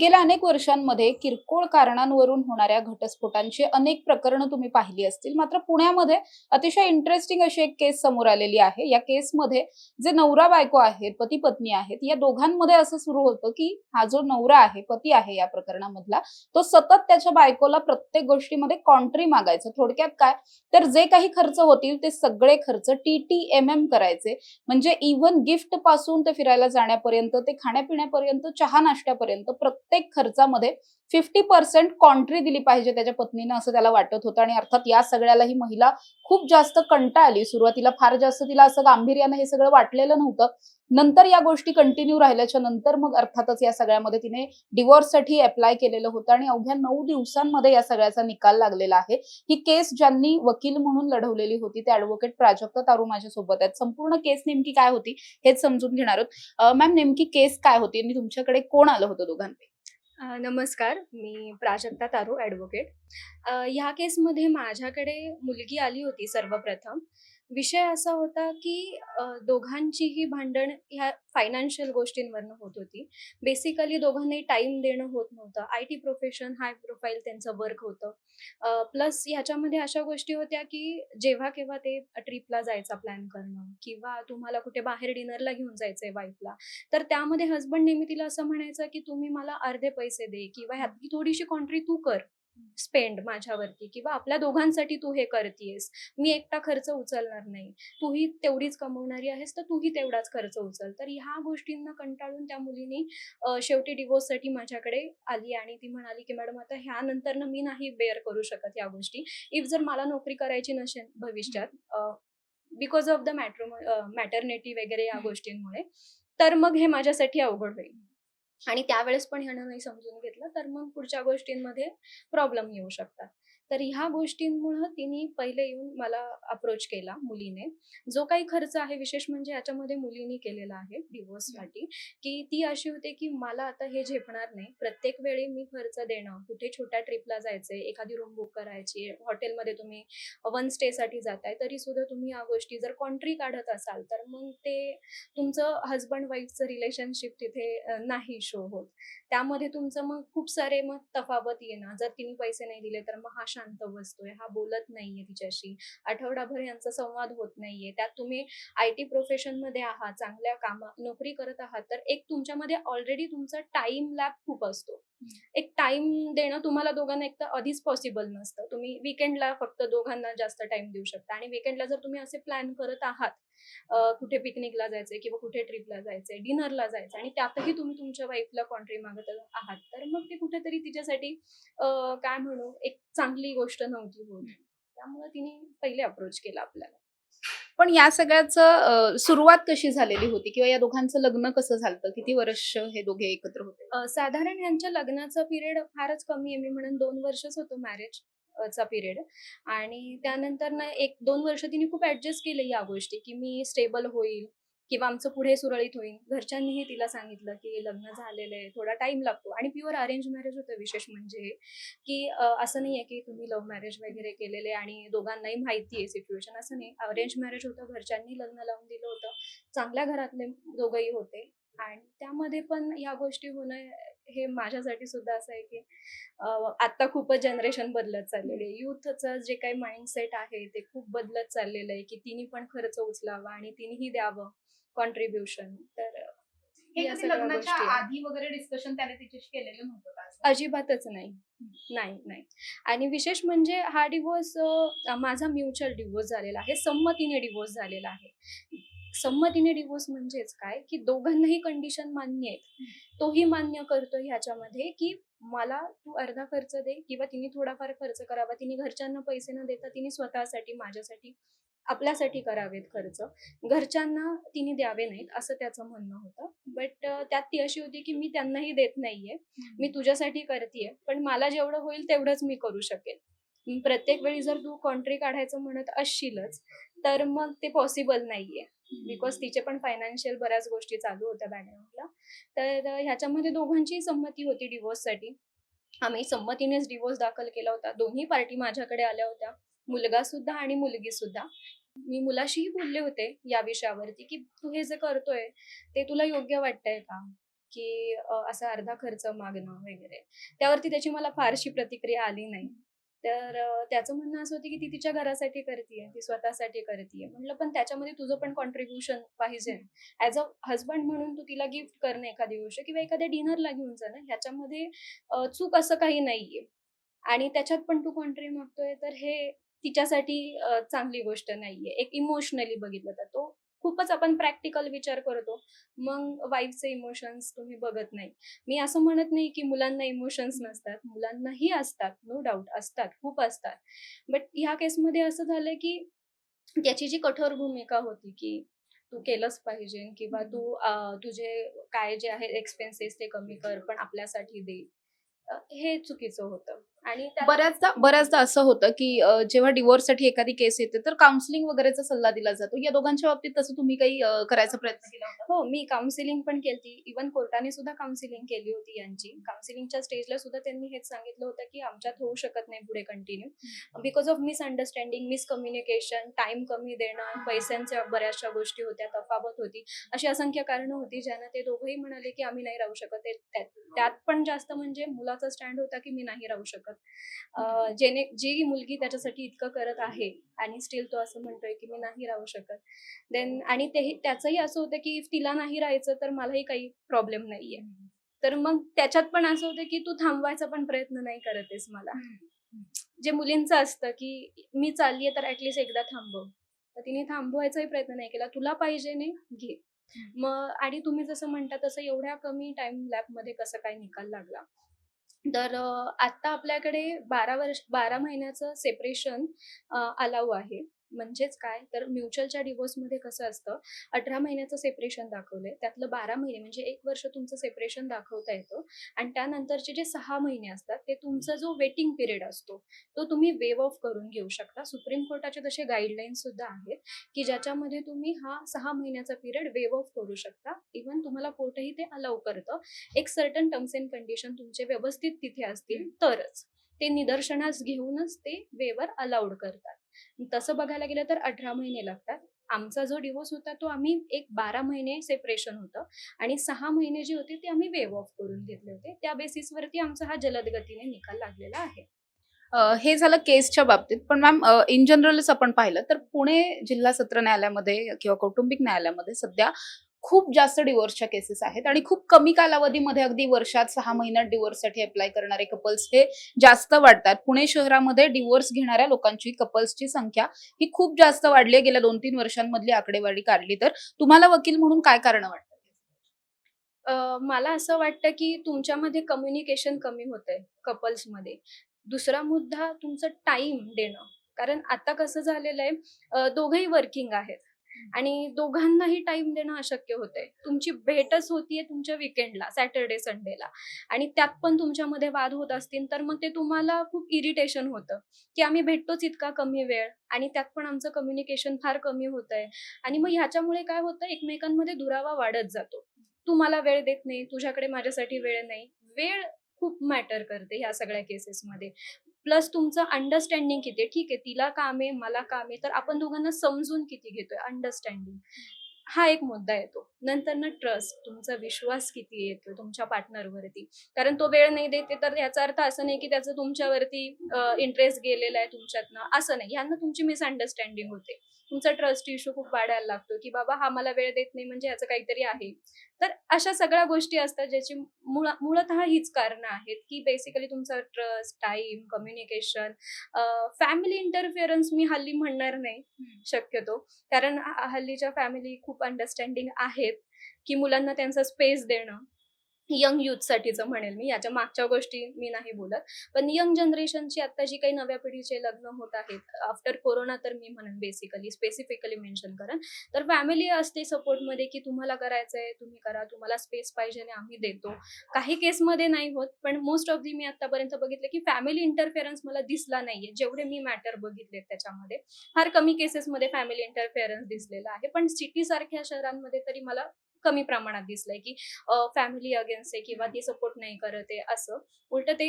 गेल्या अनेक वर्षांमध्ये किरकोळ कारणांवरून होणाऱ्या घटस्फोटांची अनेक प्रकरणं तुम्ही पाहिली असतील. मात्र पुण्यामध्ये अतिशय इंटरेस्टिंग अशी एक केस समोर आलेली आहे. या केसमध्ये जे नवरा बायको आहेत, पती पत्नी आहेत, या दोघांमध्ये असं सुरू होतं की हा जो नवरा आहे, पती आहे या प्रकरणामधला, तो सतत त्याच्या बायकोला प्रत्येक गोष्टीमध्ये कॉन्ट्री मागायचा. थोडक्यात काय, तर जे काही खर्च होतील ते सगळे खर्च TTMM करायचे. म्हणजे इव्हन गिफ्ट पासून ते फिरायला जाण्यापर्यंत, ते खाण्यापिण्यापर्यंत, चहा नाश्त्यापर्यंत प्रत्येक खर्चामध्ये 50% कॉन्ट्री दिली पाहिजे त्याच्या पत्नीनं, असं त्याला वाटत होतं. आणि अर्थात या सगळ्याला ही महिला खूप जास्त कंटाळली. सुरुवातीला फार जास्त तिला असं गांभीर्यानं हे सगळं वाटलेलं नव्हतं. नंतर या गोष्टी कंटिन्यू राहिल्याच्या नंतर मग अर्थातच या सगळ्यामध्ये तिने डिव्होर्ससाठी अप्लाय केलेलं होतं आणि अवघ्या 9 दिवसांमध्ये या सगळ्याचा निकाल लागलेला आहे. ही केस ज्यांनी वकील म्हणून लढवलेली होती ते ॲडव्होकेट प्राजक्ता तारू माझ्यासोबत आहेत. संपूर्ण केस नेमकी काय होती हेच समजून घेणार आहोत. मॅम, नेमकी केस काय होती आणि तुमच्याकडे कोण आलं होतं दोघांपैकी? नमस्कार. मी प्राजक्ता तारू ॲडव्होकेट. ह्या केसमध्ये माझ्याकडे मुलगी आली होती सर्वप्रथम. विषय असा होता की दोघांचीही भांडण ह्या फायनान्शियल गोष्टींवरनं होत होती. बेसिकली दोघांनाही टाईम देणं होत नव्हतं. IT प्रोफेशन, हाय प्रोफाईल त्यांचं वर्क होतं. प्लस ह्याच्यामध्ये अशा गोष्टी होत्या की जेव्हा केव्हा ते ट्रिपला जायचा प्लॅन करणं किंवा तुम्हाला कुठे बाहेर डिनरला घेऊन जायचंय वाईफला, तर त्यामध्ये हसबंड नेहमी तिला असं म्हणायचं की तुम्ही मला अर्धे पैसे दे किंवा ह्यातली थोडीशी कॉन्ट्री तू कर स्पेंड माझ्यावरती, किंवा आपल्या दोघांसाठी तू हे करतेयस, मी एकटा खर्च उचलणार नाही, तूही तेवढीच कमवणारी आहेस तर तूही तेवढाच खर्च उचल. तर ह्या गोष्टींना कंटाळून त्या मुलीने शेवटी डिवोर्ससाठी माझ्याकडे आली आणि ती म्हणाली की मॅडम आता ह्यानंतर मी नाही बेअर करू शकत या गोष्टी. इफ जर मला नोकरी करायची नसेल भविष्यात बिकॉज ऑफ द मॅटर्निटी वगैरे या गोष्टींमुळे, तर मग हे माझ्यासाठी अवघड होईल. आणि त्यावेळेस पण ह्यानं नाही समजून घेतलं तर मग पुढच्या गोष्टींमध्ये प्रॉब्लेम येऊ शकतात. तर ह्या गोष्टींमुळं तिने पहिले येऊन मला अप्रोच केला मुलीने. जो काही खर्च आहे, विशेष म्हणजे याच्यामध्ये मुलीने केलेला आहे डिव्होर्ससाठी, की ती अशी होते की मला आता हे झेपणार नाही. प्रत्येक वेळी मी खर्च देणं, कुठे छोट्या ट्रिपला जायचंय, एखादी रूम बुक करायची, हॉटेलमध्ये तुम्ही वन स्टेसाठी जाताय, तरी सुद्धा तुम्ही या गोष्टी जर कॉन्ट्री काढत असाल तर मग ते तुमचं हजबंड वाईफचं रिलेशनशिप तिथे नाही शो होत. त्यामध्ये तुमचं मग खूप सारे मग तफावत येणं. जर तिने पैसे नाही दिले तर मग हा शांत बसतोय, हा बोलत नाहीये तिच्याशी, आठवडाभर यांचा संवाद होत नाहीये. त्यात तुम्ही IT प्रोफेशनमध्ये आहात, चांगल्या नोकरी करत आहात, तर एक तुमच्यामध्ये ऑलरेडी तुमचा टाइम लॅप खूप असतो. एक टाइम देणं तुम्हाला दोघांना एक तर आधीच पॉसिबल नसतं. तुम्ही वीकेंडला फक्त दोघांना जास्त टाइम देऊ शकता आणि वीकेंडला जर तुम्ही असे प्लॅन करत आहात, कुठे पिकनिकला जायचंय किंवा कुठे ट्रिपला जायचंय, डिनरला जायचं, आणि त्यातही तुम्ही तुमच्या वाईफला कॉन्ट्री मागत आहात, तर मग ते कुठेतरी तिच्यासाठी काय म्हणू, एक चांगली गोष्ट नव्हती होत. त्यामुळे तिने पहिले अप्रोच केला आपल्याला. पण या सगळ्याचं सुरुवात कशी झालेली होती किंवा या दोघांचं लग्न कसं झालं? किती वर्ष हे दोघे एकत्र होते? साधारण ह्यांच्या लग्नाचा पिरियड फारच कमी आहे. मी म्हणेन 2 वर्षच होतो मॅरेज चा पिरियड. आणि त्यानंतर ना 1-2 वर्ष तिने खूप ॲडजस्ट केले या गोष्टी, की मी स्टेबल होईल किंवा आमचं पुढे सुरळीत होईल. घरच्यांनीही तिला सांगितलं, की लग्न झालेलं आहे, थोडा टाईम लागतो. आणि प्युअर अरेंज मॅरेज होतं. विशेष म्हणजे की असं नाहीये की तुम्ही लव्ह मॅरेज वगैरे केलेले आणि दोघांनाही माहिती आहे सिच्युएशन, असं नाही. अरेंज मॅरेज होतं, घरच्यांनी लग्न लावून दिलं होतं. चांगल्या घरातले दोघंही होते आणि त्यामध्ये पण ह्या गोष्टी होणं हे माझ्यासाठी सुद्धा असं आहे की आता खूपच जनरेशन बदलत चाललेली आहे. यूथचं जे काही माइंडसेट आहे ते खूप बदलत चाललेलं आहे, की तिने पण खर्च उचलावा आणि तिनेही द्यावं कॉन्ट्रिब्युशन. तर हे या कधी सगळ्या लग्नाच्या गोष्टी आहे. आधी वगैरे डिस्कशन त्याने तिच्याशी केलेलं नव्हतं का असं? अजिबातच नाही. नाही, नाही. आणि विशेष म्हणजे हा डिव्होर्स माझा म्युच्युअल डिव्होर्स झालेला आहे. संमतीने डिव्होर्स झालेला आहे. संमतीने डिव्होर्स म्हणजेच काय, की दोघांनाही कंडिशन मान्य आहेत. तोही मान्य करतोय ह्याच्यामध्ये, की मला तू अर्धा खर्च दे किंवा तिने थोडाफार खर्च करावा. तिने घरच्यांना पैसे न देता तिने स्वतःसाठी, माझ्यासाठी, आपल्यासाठी करावेत खर्च. घरच्यांना तिने द्यावे नाहीत असं त्याचं म्हणणं होतं. बट त्यात ती अशी होती, की मी त्यांनाही देत नाहीये. मी तुझ्यासाठी करतीये, पण मला जेवढं होईल तेवढंच मी करू शकेन. प्रत्येक वेळी जर तू कॉन्ट्री काढायचं म्हणत असशीलच, तर मग ते पॉसिबल नाहीये. बिकॉज तिचे पण फायनान्शियल बऱ्याच गोष्टी चालू होत्या बॅकग्राऊंडला. तर ह्याच्यामध्ये दोघांचीही संमती होती डिव्होर्ससाठी. आम्ही संमतीनेच डिव्होर्स दाखल केला होता. दोन्ही पार्टी माझ्याकडे आल्या होत्या. मुलगा सुद्धा आणि मुलगी सुद्धा. मी मुलाशीही बोलले होते या विषयावरती, की "तू हे जे करतोय, ते तुला योग्य वाटतंय का? की असा अर्धा खर्च मागणं वगैरे. त्यावरती त्याची मला फारशी प्रतिक्रिया आली नाही. तर त्याचं म्हणणं असं होतं की ती तिच्या घरासाठी करतीये, ती स्वतःसाठी करतीये. म्हटलं पण त्याच्यामध्ये तुझं पण कॉन्ट्रिब्युशन पाहिजे. ॲज अ हसबंड म्हणून तू तिला गिफ्ट करणं एखादी गोष्ट किंवा एखाद्या डिनरला घेऊन जाणं ह्याच्यामध्ये चूक असं काही नाहीये. आणि त्याच्यात पण तू कॉन्ट्री मागतोय तर हे तिच्यासाठी चांगली गोष्ट नाहीये. एक इमोशनली बघितलं तर तो खूपच आपण प्रॅक्टिकल विचार करतो. मग वाईफचे इमोशन्स तुम्ही बघत नाही. मी असं म्हणत नाही की मुलांना इमोशन्स नसतात. मुलांनाही असतात, नो डाउट असतात, खूप असतात. बट ह्या केसमध्ये असं झालं की त्याची जी कठोर भूमिका होती की तू केलंच पाहिजे किंवा तू तुझे काय जे आहे एक्सपेन्सेस ते कमी कर, पण आपल्यासाठी दे. हे चुकीचं होतं आणि त्यात बऱ्याचदा बऱ्याचदा असं होतं, की जेव्हा डिव्होर्ससाठी एखादी केस येते, तर काउन्सिलिंग वगैरेचा सल्ला दिला जातो. या दोघांच्या बाबतीत तसं तुम्ही काही करायचा प्रयत्न केला होता? हो, मी काउन्सिलिंग पण केलती. इव्हन कोर्टाने सुद्धा काउन्सिलिंग केली होती यांची. काउन्सिलिंगच्या स्टेजला सुद्धा त्यांनी हेच सांगितलं होतं, की आमच्यात होऊ शकत नाही पुढे continue. Because of misunderstanding, miscommunication, time कमी देणं, पैशांच्या बऱ्याचशा गोष्टी होत्या, तफावत होती. अशी असंख्य कारणं होती, ज्यानं ते दोघंही म्हणाले, की आम्ही नाही राहू शकत. त्यात पण जास्त म्हणजे मुलाचा स्टँड होता, की मी नाही राहू शकत. जी मुलगी त्याच्यासाठी इतकं करत आहे आणि स्टील तो असं म्हणतोय, की मी नाही राहू शकत. देन आणि तेही त्याचंही असं होतं, की इफ तिला नाही राहायचं तर मलाही काही प्रॉब्लेम नाहीये. तर मग त्याच्यात पण असं होतं, की तू थांबवायचा पण प्रयत्न नाही करत आहेस मला. जे मुलींचं असतं, की मी चाललीये तर ॲटलीस्ट एकदा थांबव. तर तिने थांबवायचाही प्रयत्न नाही केला. तुला पाहिजे नाही, घे. मग आणि तुम्ही जसं म्हणता तसं एवढ्या कमी टाईम लॅपमध्ये कसं काय निकाल लागला? तर आत्ता आपल्याकडे 12 महिन्याचं सेपरेशन अलाऊ आहे. म्हणजेच काय, तर म्युच्युअलच्या डिव्होर्समध्ये कसं असतं, 18 महिन्याचं सेपरेशन दाखवलंय. त्यातलं 12 महिने म्हणजे 1 वर्ष तुमचं सेपरेशन दाखवता येतं आणि त्यानंतरचे जे 6 महिने असतात, ते तुमचा जो वेटिंग पिरियड असतो, तो तुम्ही वेव्ह ऑफ करून घेऊ शकता. सुप्रीम कोर्टाचे तसे गाईडलाईन्स सुद्धा आहेत, की ज्याच्यामध्ये तुम्ही हा 6 महिन्याचा पिरियड वेव्ह ऑफ करू शकता. इव्हन तुम्हाला कोर्टही ते अलाऊ करतं. एक सर्टन टर्म्स अँड कंडिशन तुमचे व्यवस्थित तिथे असतील तरच. ते निदर्शनास घेऊनच ते वेवर अलाउड करतात. तसं बघायला गेलं तर 18 महिने लागतात. आमचा जो डिव्होर्स होता तो आम्ही एक 12 महिने सेपरेशन होतं आणि 6 महिने जे होते ते आम्ही वेव्ह ऑफ करून घेतले होते. त्या बेसिसवरती आमचा हा जलद गतीने निकाल लागलेला आहे. हे झालं केसच्या बाबतीत. पण मॅम इन जनरलच आपण पाहिलं तर पुणे जिल्हा सत्र न्यायालयामध्ये किंवा कौटुंबिक न्यायालयामध्ये सध्या खूप जास्त डिव्होर्सच्या केसेस आहेत आणि खूप कमी कालावधीमध्ये अगदी वर्षात 6 महिन्यात डिव्होर्ससाठी अप्लाय करणारे कपल्स हे जास्त वाढतात. पुणे शहरामध्ये डिव्होर्स घेणाऱ्या लोकांची, कपल्सची संख्या ही खूप जास्त वाढली आहे. गेल्या 2-3 वर्षांमधली आकडेवारी काढली तर. तुम्हाला वकील म्हणून काय कारणं वाटतात? मला असं वाटतं की तुमच्यामध्ये कम्युनिकेशन कमी होतंय कपल्समध्ये. दुसरा मुद्दा तुमचं टाईम देणं. कारण आता कसं झालेलं आहे, दोघंही वर्किंग आहेत आणि दोघांनाही टाईम देणं अशक्य होतंय. तुमची भेटच होतीये तुमच्या वीकेंडला, सॅटर्डे, संडेला आणि त्यात पण तुमच्यामध्ये वाद होत असतील, तर मग ते तुम्हाला खूप इरिटेशन होतं, की आम्ही भेटतोच इतका कमी वेळ आणि त्यात पण आमचं कम्युनिकेशन फार कमी होतंय आणि मग ह्याच्यामुळे काय होतं, एकमेकांमध्ये दुरावा वाढत जातो. तू मला वेळ देत नाही, तुझ्याकडे माझ्यासाठी वेळ नाही. वेळ खूप मॅटर करते ह्या सगळ्या केसेसमध्ये. प्लस तुमचं अंडरस्टँडिंग किती आहे. ठीक आहे, तिला काम आहे, मला काम आहे, तर आपण दोघांना समजून किती घेतोय, अंडरस्टँडिंग. हा एक मुद्दा येतो. नंतरनं ट्रस्ट, तुमचा विश्वास किती येतोय तुमच्या पार्टनरवरती. कारण तो वेळ नाही देते, तर याचा अर्थ असं नाही की त्याचं तुमच्यावरती इंटरेस्ट गेलेला आहे तुमच्यातनं, असं नाही. ह्यानं तुमची मिसअंडरस्टँडिंग होते. तुमचा ट्रस्ट इश्यू खूप वाढायला लागतो, की बाबा हा मला वेळ देत नाही म्हणजे ह्याचं काहीतरी आहे. तर अशा सगळ्या गोष्टी असतात ज्याची मूळतः हीच कारणं आहेत, की बेसिकली तुमचा trust, time, communication, family interference मी हल्ली म्हणणार नाही शक्यतो. कारण हल्लीच्या फॅमिली खूप अंडरस्टँडिंग आहेत, की मुलांना त्यांचा स्पेस देणं. यंग यूथसाठीचं म्हणेल मी. याच्या मागच्या गोष्टी मी नाही बोलत. पण यंग जनरेशनची आता जी काही नव्या पिढीचे लग्न होत आहेत, आफ्टर कोरोना तर मी म्हणेन बेसिकली, स्पेसिफिकली मेन्शन करेन. तर फॅमिली असते सपोर्टमध्ये, की तुम्हाला करायचंय, तुम्ही करा. तुम्हाला स्पेस पाहिजे आणि आम्ही देतो. काही केसमध्ये नाही होत, पण मोस्ट ऑफ दी मी आतापर्यंत बघितलं, की फॅमिली इंटरफेरन्स मला दिसला नाहीये. जेवढे मी मॅटर बघितलेत त्याच्यामध्ये. फार कमी केसेसमध्ये फॅमिली इंटरफेरन्स दिसलेला आहे. पण सिटीसारख्या शहरांमध्ये तरी मला कमी प्रमाणात दिसलंय की फॅमिली अगेन्स्ट आहे किंवा ती सपोर्ट नाही करत आहे असं. उलट ते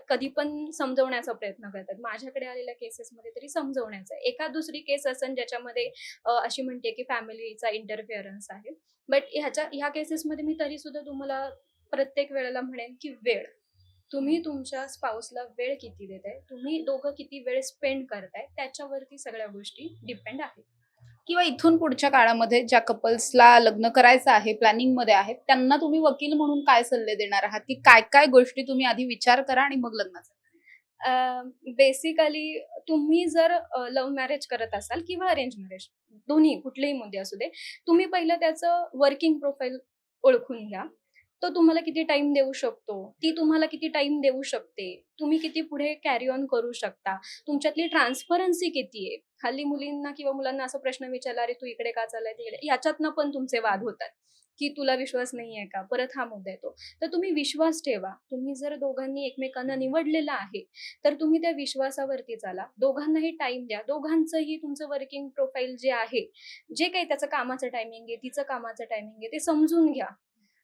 कधी पण समजवण्याचा प्रयत्न करतात. माझ्याकडे आलेल्या केसेसमध्ये तरी समजवण्याचा. एखाद दुसरी केस असेल ज्याच्यामध्ये अशी म्हणते की फॅमिलीचा इंटरफिअरन्स आहे. बट ह्या केसेसमध्ये मी तरी सुद्धा तुम्हाला प्रत्येक वेळेला म्हणेन की वेळ. तुम्ही तुमच्या स्पाऊसला वेळ किती देताय, तुम्ही दोघं किती वेळ स्पेंड करताय, त्याच्यावरती सगळ्या गोष्टी डिपेंड आहेत. किंवा इथून पुढच्या काळामध्ये ज्या कपल्सला लग्न करायचं आहे, प्लॅनिंग मध्ये आहेत, त्यांना तुम्ही वकील म्हणून काय सल्ले देणार आहात, की काय काय गोष्टी तुम्ही आधी विचार करा आणि मग लग्नाचा? बेसिकली तुम्ही जर लव्ह मॅरेज करत असाल किंवा अरेंज मॅरेज, दोन्ही कुठलेही मुद्दे असू दे, तुम्ही पहिलं त्याचं वर्किंग प्रोफाईल ओळखून घ्या. तो तुम्हाला किती टाइम देऊ शकतो, ती तुम्हाला किती टाइम देऊ शकते, तुम्ही किती पुढे कॅरी ऑन करू शकता, तुमच्यातली ट्रान्सपरन्सी किती आहे. हल्ली मुलींना किंवा मुलांना असा प्रश्न विचारला, अरे तू इकडे का चाललाय, तिकडे, याच्यातनं पण तुमचे वाद होतात की तुला विश्वास नाहीये का, परत हा मुद्दा येतो. तर तुम्ही विश्वास ठेवा. तुम्ही जर दोघांनी एकमेकांना निवडलेलं आहे तर तुम्ही त्या विश्वासावरती चाला. दोघांनाही टाइम द्या. दोघांचंही तुमचं वर्किंग प्रोफाईल जे आहे, जे काही त्याचं कामाचं टायमिंग आहे, तिचं कामाचं टायमिंग आहे, ते समजून घ्या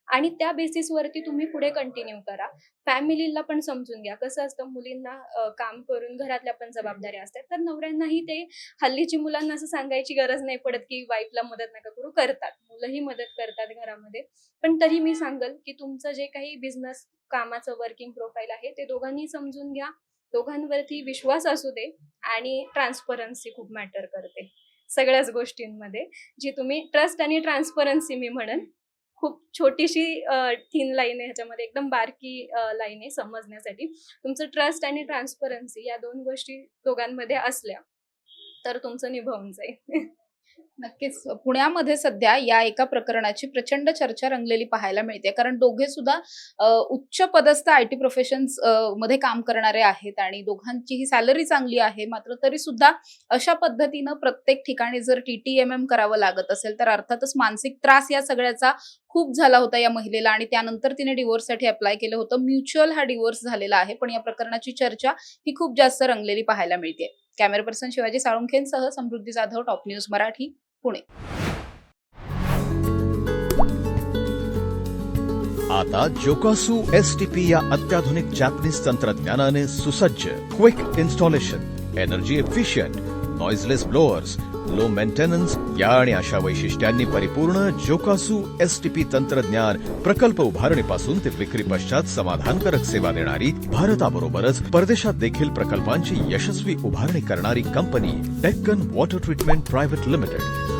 आणि त्या बेसिसवरती तुम्ही पुढे कंटिन्यू करा. फॅमिलीला पण समजून घ्या. कसं असतं, मुलींना काम करून घरातल्या पण जबाबदाऱ्या असतात, तर नवऱ्यांनाही ते, हल्लीची मुलांना असं सांगायची गरज नाही पडत की वाईफला मदत नका करू, करतात, मुलंही मदत करतात घरामध्ये. पण तरी मी सांगेल की तुमचं जे काही बिझनेस कामाचं वर्किंग प्रोफाईल आहे ते दोघांनी समजून घ्या. दोघांवरती विश्वास असू दे आणि ट्रान्सपरन्सी खूप मॅटर करते सगळ्याच गोष्टींमध्ये. जी तुम्ही ट्रस्ट आणि ट्रान्सपरन्सी, मी म्हणेन खूप छोटीशी थिन लाईन आहे ह्याच्यामध्ये, एकदम बारकी लाईन आहे समजण्यासाठी. तुमचं ट्रस्ट आणि ट्रान्सपरन्सी या दोन गोष्टी दोघांमध्ये असल्या तर तुमचं निभावून जाईल. नक्कीच. पुण्यामध्ये सध्या या एका प्रकरणाची प्रचंड चर्चा रंगलेली पाहायला मिळते, कारण दोघे सुद्धा उच्च पदस्थ IT प्रोफेशन्स मध्ये काम करणारे आहेत आणि दोघांचीही सॅलरी चांगली आहे. मात्र तरी सुद्धा अशा पद्धतीनं प्रत्येक ठिकाणी जर TTMM करावं लागत असेल तर अर्थातच मानसिक त्रास या सगळ्याचा खूप झाला होता या महिलेला आणि त्यानंतर तिने डिवोर्ससाठी अप्लाय केलं होतं. म्युच्युअल हा डिवोर्स झालेला आहे, पण या प्रकरणाची चर्चा ही खूप जास्त रंगलेली पाहायला मिळते. कॅमेरा पर्सन शिवाजी साळुंखेंसह समृद्धी जाधव, टॉप न्यूज मराठी, पुणे. आता जोकासू STP या अत्याधुनिक जॅपनीज तंत्रज्ञानाने सुसज्ज, quick installation, energy efficient, noiseless blowers, low maintenance या आणि अशा वैशिष्ट्यांनी परिपूर्ण जोकासू STP तंत्रज्ञान प्रकल्प उभारणीपासून ते विक्री पश्चात समाधानकारक सेवा देणारी, भारताबरोबरच परदेशात देखील प्रकल्पांची यशस्वी उभारणी करणारी company Deccan water treatment private limited.